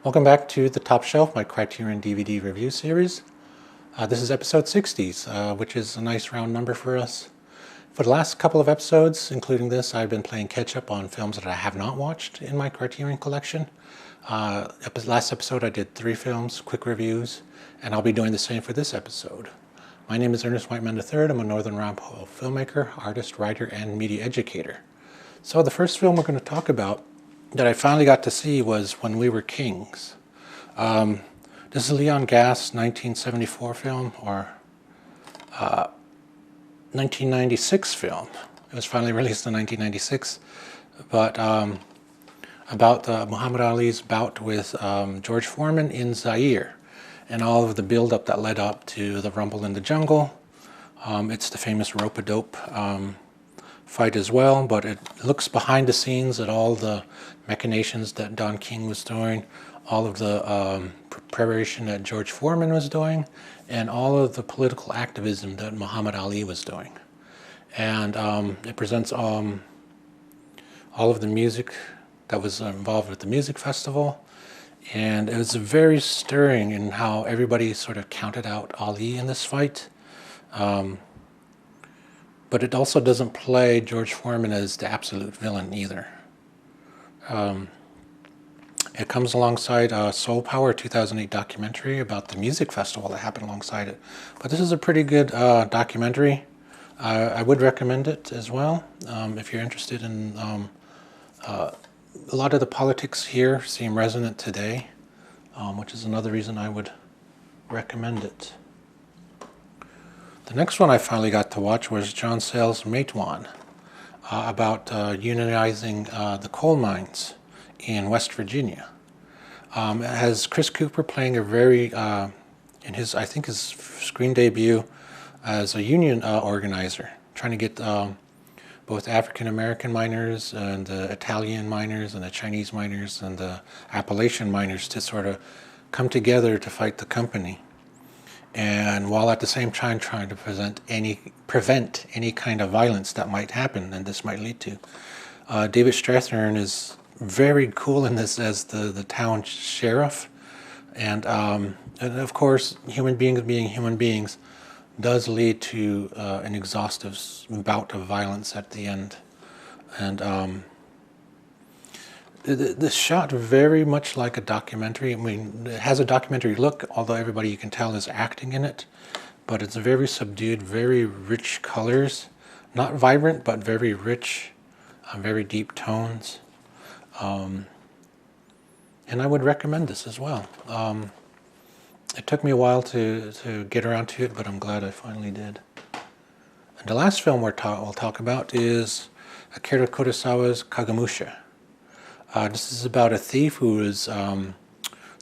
Welcome back to The Top Shelf, my Criterion DVD review series. This is episode 60, which is a nice round number for us. For the last couple of episodes, including this, I've been playing catch-up on films that I have not watched in my Criterion collection. Last episode I did 3 films, quick reviews, and I'll be doing the same for this episode. My name is Ernest Whiteman III. I'm a Northern Ramapo filmmaker, artist, writer, and media educator. So the first film we're going to talk about that I finally got to see was When We Were Kings. This is a Leon Gass 1974 film, or 1996 film. It was finally released in 1996, but about Muhammad Ali's bout with George Foreman in Zaire, and all of the build-up that led up to the Rumble in the Jungle. It's the famous rope-a-dope fight as well, but it looks behind the scenes at all the machinations that Don King was doing, all of the preparation that George Foreman was doing, and all of the political activism that Muhammad Ali was doing. And it presents all of the music that was involved with the music festival, and it was very stirring in how everybody sort of counted out Ali in this fight. But it also doesn't play George Foreman as the absolute villain either. It comes alongside Soul Power, a 2008 documentary about the music festival that happened alongside it. But this is a pretty good documentary. I would recommend it as well if you're interested in... a lot of the politics here seem resonant today, which is another reason I would recommend it. The next one I finally got to watch was John Sayles' Matewan, about unionizing the coal mines in West Virginia. It has Chris Cooper playing a very, in his, I think his screen debut as a union organizer, trying to get both African American miners and the Italian miners and the Chinese miners and the Appalachian miners to sort of come together to fight the company. And while at the same time trying to prevent any kind of violence that might happen and this might lead to. David Strathairn is very cool in this as the town sheriff, and of course human beings being human beings does lead to an exhaustive bout of violence at the end. And the shot very much like a documentary. I mean, it has a documentary look, although everybody you can tell is acting in it, but it's very subdued, very rich colors, not vibrant, but very rich, very deep tones. And I would recommend this as well. It took me a while to get around to it, but I'm glad I finally did. And the last film we'll talk about is Akira Kurosawa's Kagemusha. This is about a thief who is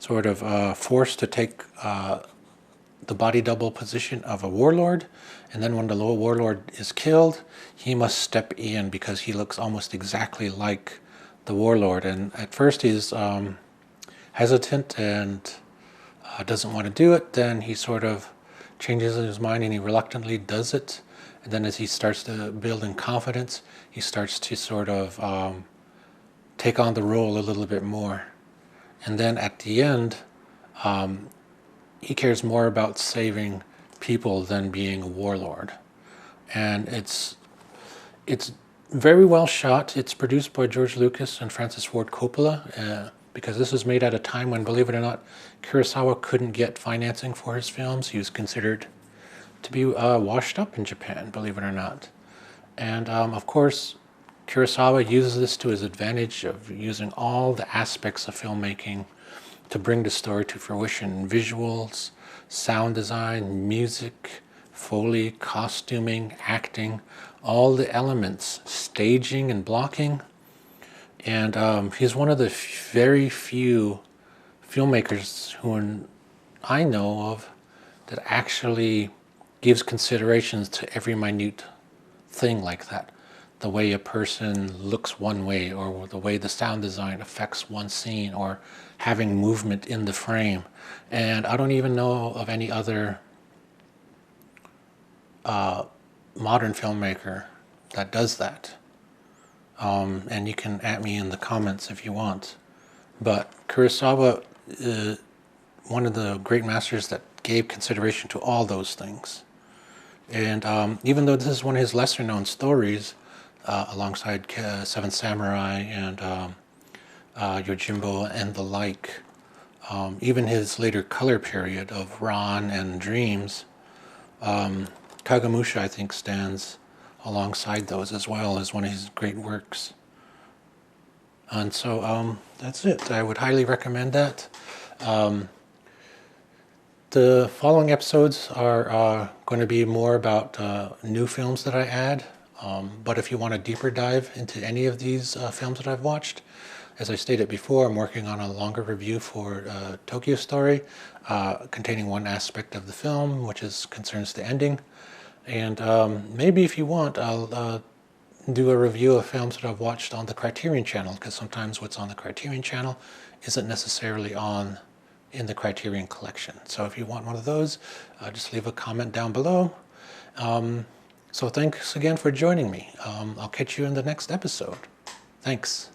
sort of forced to take the body double position of a warlord, and then when the warlord is killed, he must step in because he looks almost exactly like the warlord. And at first he's hesitant and doesn't want to do it. Then he sort of changes his mind and he reluctantly does it. And then as he starts to build in confidence, he starts to sort of take on the role a little bit more. And then at the end, he cares more about saving people than being a warlord. And it's very well shot. It's produced by George Lucas and Francis Ford Coppola, because this was made at a time when, believe it or not, Kurosawa couldn't get financing for his films. He was considered to be washed up in Japan, believe it or not. And of course, Kurosawa uses this to his advantage of using all the aspects of filmmaking to bring the story to fruition. Visuals, sound design, music, Foley, costuming, acting, all the elements, staging and blocking. And he's one of the very few filmmakers who I know of that actually gives considerations to every minute thing like that. The way a person looks one way, or the way the sound design affects one scene, or having movement in the frame. And I don't even know of any other modern filmmaker that does that. And you can at me in the comments if you want. But Kurosawa one of the great masters that gave consideration to all those things. And even though this is one of his lesser known stories, alongside Seven Samurai and Yojimbo and the like, even his later color period of Ran and Dreams, Kagemusha I think stands alongside those as well as one of his great works. And so that's it. I would highly recommend that. The following episodes are going to be more about new films that I add. But if you want a deeper dive into any of these films that I've watched, as I stated before, I'm working on a longer review for Tokyo Story, containing one aspect of the film, which concerns the ending. And maybe if you want, I'll do a review of films that I've watched on the Criterion channel, because sometimes what's on the Criterion channel isn't necessarily in the Criterion collection. So if you want one of those, just leave a comment down below. So thanks again for joining me. I'll catch you in the next episode. Thanks.